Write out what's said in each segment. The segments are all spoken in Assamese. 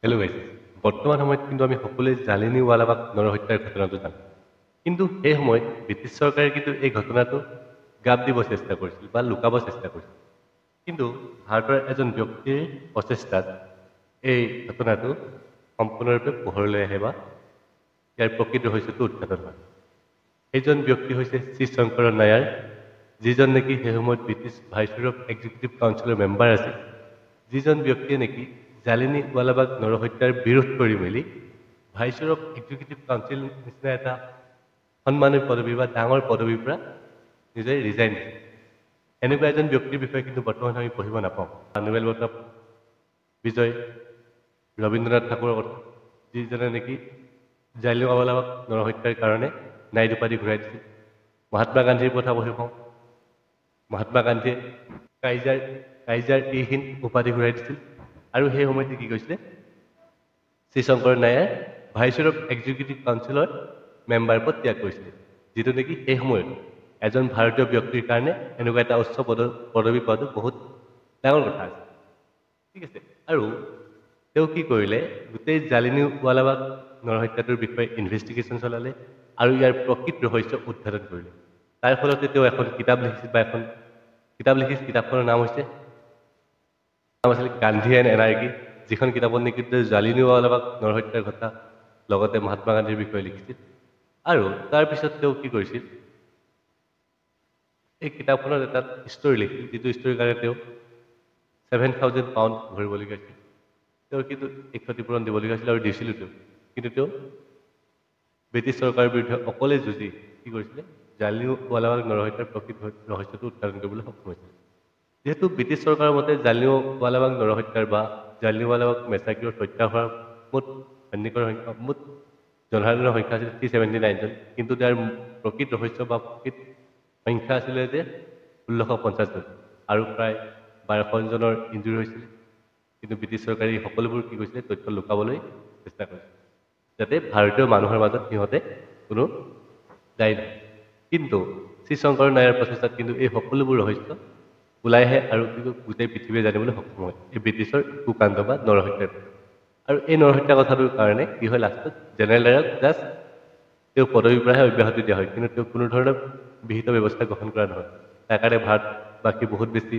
হেল্ল' গাইজ বৰ্তমান সময়ত কিন্তু আমি সকলোৱে জালিনীৱালাবাগ নৰহত্যাৰ ঘটনাটো জানো কিন্তু সেই সময়ত ব্ৰিটিছ চৰকাৰে কিন্তু এই ঘটনাটো গাপ দিব চেষ্টা কৰিছিল বা লুকাব চেষ্টা কৰিছিল কিন্তু ভাৰতৰ এজন ব্যক্তিৰ প্ৰচেষ্টাত এই ঘটনাটো সম্পূৰ্ণৰূপে পোহৰলৈ আহে বা ইয়াৰ প্ৰকৃত ৰহস্যটো উদ্ঘাটন হয় সেইজন ব্যক্তি হৈছে শ্ৰী শংকৰ নায়াৰ যিজন নেকি সেই সময়ত ব্ৰিটিছ ভাইচৰয় এক্সিকিউটিভ কাউন্সিলৰ মেম্বাৰ আছিল যিজন ব্যক্তিয়ে নেকি জালিনীৱালাবাগ নৰহত্যাৰ বিৰোধ কৰি মেলি ভাইচৰয় এক্সিকিউটিভ কাউন্সিল নিচিনা এটা সন্মানীয় পদবী বা ডাঙৰ পদবীৰ পৰা নিজে ৰিজাইন দিছে এনেকুৱা এজন ব্যক্তিৰ বিষয়ে কিন্তু বৰ্তমান আমি পঢ়িব নাপাওঁ নোবেল বঁটা বিজয় ৰবীন্দ্ৰনাথ ঠাকুৰৰ কথা যিজনে নেকি জালিনীৱালাবাগ নৰহত্যাৰ কাৰণে নাইট উপাধি ঘূৰাই দিছিল মহাত্মা গান্ধীৰ কথা পঢ়ি পাওঁ মহাত্মা গান্ধীয়ে কাইজাৰ ই হিন্দ উপাধি ঘূৰাই দিছিল আৰু সেই সময়তে কি কৈছিলে শ্ৰী শংকৰ নায়াৰ ভাইচৰয় এক্সিকিউটিভ কাউন্সিলৰ মেম্বাৰ পদ ত্যাগ কৰিছিলে যিটো নেকি সেই সময়ত এজন ভাৰতীয় ব্যক্তিৰ কাৰণে এনেকুৱা এটা উচ্চ পদবী পোৱাটো বহুত ডাঙৰ কথা আছে ঠিক আছে আৰু তেওঁ কি কৰিলে গোটেই জালিনীৱালাবাগ নৰহত্যাটোৰ বিষয়ে ইনভেষ্টিগেশ্যন চলালে আৰু ইয়াৰ প্ৰকৃত ৰহস্য উদ্ঘাটন কৰিলে তাৰ ফলতে তেওঁ এখন কিতাপ লিখিছিল বা এখন কিতাপ লিখিছিল কিতাপখনৰ নাম আছিল গান্ধী এণ্ড এনাৰ্কি যিখন কিতাপত নেকি জালিনীৱালাবাগ নৰহত্যাৰ কথা লগতে মহাত্মা গান্ধীৰ বিষয়ে লিখিছিল আৰু তাৰপিছত তেওঁ কি কৰিছিল এই কিতাপখনত এটা ষ্টৰী লিখিছিল যিটো ষ্টৰীৰ কাৰণে তেওঁ 7,000 পাউণ্ড ভৰিবলগীয়া হৈছিল তেওঁৰ কিন্তু এই ক্ষতিপূৰণ দিবলগীয়া হৈছিল আৰু দিছিলোঁ তেওঁ কিন্তু তেওঁ ব্ৰিটিছ চৰকাৰৰ বিৰুদ্ধে অকলে যুঁজি কি কৰিছিলে জালিনীৱালাবাগ নৰহত্যাৰ প্ৰকৃত ৰহস্যটো উদ্ঘাটন কৰিবলৈ সক্ষম হৈছিল যিহেতু ব্ৰিটিছ চৰকাৰৰ মতে জালিনীৱালাবাগ নৰহত্যাৰ বা জালিনীৱালাবাগ মেছাকিউৰত হত্যা হোৱাৰ মুঠ সৈনিকৰ সংখ্যা মুঠ জনসাধাৰণৰ সংখ্যা আছিল 379 জন কিন্তু তাৰ প্ৰকৃত ৰহস্য বা প্ৰকৃত সংখ্যা আছিলে যে 1650 জন আৰু প্ৰায় 1200 জনৰ ইঞ্জুৰি হৈছিল কিন্তু ব্ৰিটিছ চৰকাৰে সকলোবোৰ কি কৰিছিলে তথ্য লুকাবলৈ চেষ্টা কৰিছিল যাতে ভাৰতীয় মানুহৰ মাজত সিহঁতে কোনো দায়ী নহয় কিন্তু শ্ৰী শংকৰ নায়াৰ প্ৰচেষ্টাত কিন্তু এই সকলোবোৰ ৰহস্য ওলাই আহে আৰু কিন্তু গোটেই পৃথিৱীয়ে জানিবলৈ সক্ষম হয় এই ব্ৰিটিছৰ কুকাণ্ড বা নৰহত্যাৰ আৰু এই নৰহত্যা কথাটোৰ কাৰণে কি হয় লাষ্টত জেনেৰেল ডায়াৰক জাষ্ট তেওঁ পদবীৰ পৰাহে অব্যাহতি দিয়া হয় কিন্তু তেওঁ কোনো ধৰণৰ বিহিত ব্যৱস্থা গ্ৰহণ কৰা নহয় তাৰ কাৰণে ভাৰতবাসী বহুত বেছি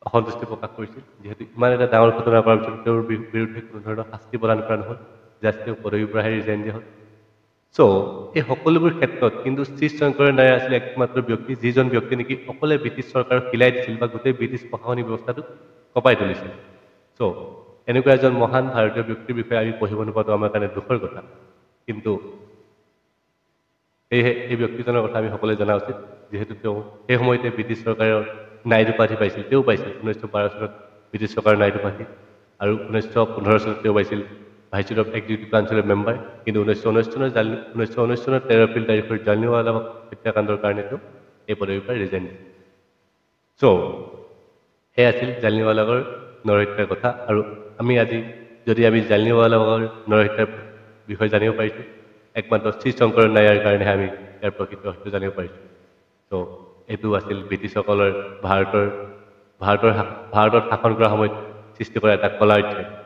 অসন্তুষ্টি প্ৰকাশ কৰিছিল যিহেতু ইমান এটা ডাঙৰ ঘটনা কৰাৰ পিছত তেওঁৰ বিৰুদ্ধে কোনো ধৰণৰ শাস্তি প্ৰদান কৰা নহ'ল জাষ্ট তেওঁ পদবীৰ পৰাহে ৰিজাইন দিয়া হ'ল চ' এই সকলোবোৰ ক্ষেত্ৰত কিন্তু শ্ৰী শংকৰ নায়াৰ আছিল একমাত্ৰ ব্যক্তি যিজন ব্যক্তি নেকি অকলে ব্ৰিটিছ চৰকাৰক হিলাই দিছিল বা গোটেই ব্ৰিটিছ প্ৰশাসনিক ব্যৱস্থাটোক কঁপাই তুলিছিল চ' এনেকুৱা এজন মহান ভাৰতীয় ব্যক্তিৰ বিষয়ে আমি পঢ়িব নোপোৱাটো আমাৰ কাৰণে দুখৰ কথা কিন্তু সেয়েহে এই ব্যক্তিজনৰ কথা আমি সকলোৱে জনা উচিত যিহেতু তেওঁ সেই সময়তে ব্ৰিটিছ চৰকাৰৰ নাইট উপাধি পাইছিল তেওঁ পাইছিল 1912 চনত ব্ৰিটিছ চৰকাৰৰ নাইট উপাধি আৰু 1915 চনত তেওঁ পাইছিল ভাইচৰয় এক্সিকিউটিভ কাউন্সিলৰ মেম্বাৰ কিন্তু 1919 চনৰ 13 এপ্ৰিল তাৰিখৰ জালিনীৱালাবাগ হত্যাকাণ্ডৰ কাৰণে তেওঁ এই পদবীৰ পৰা ৰিজাইন দিছিল চ' সেয়া আছিল জালিনীৱালাবাগৰ নৰহত্যাৰ কথা আৰু আমি আজি যদি আমি জালিনীৱালাবাগৰ নৰহত্যাৰ বিষয়ে জানিব পাৰিছোঁ একমাত্ৰ শ্ৰী শংকৰ নায়াৰ কাৰণেহে আমি ইয়াৰ প্ৰকৃত ৰহস্য জানিব পাৰিছোঁ চ' এইটো আছিল ব্ৰিটিছসকলৰ ভাৰতত শাসন কৰাৰ সময়ত সৃষ্টি কৰা এটা কলা অধ্যায়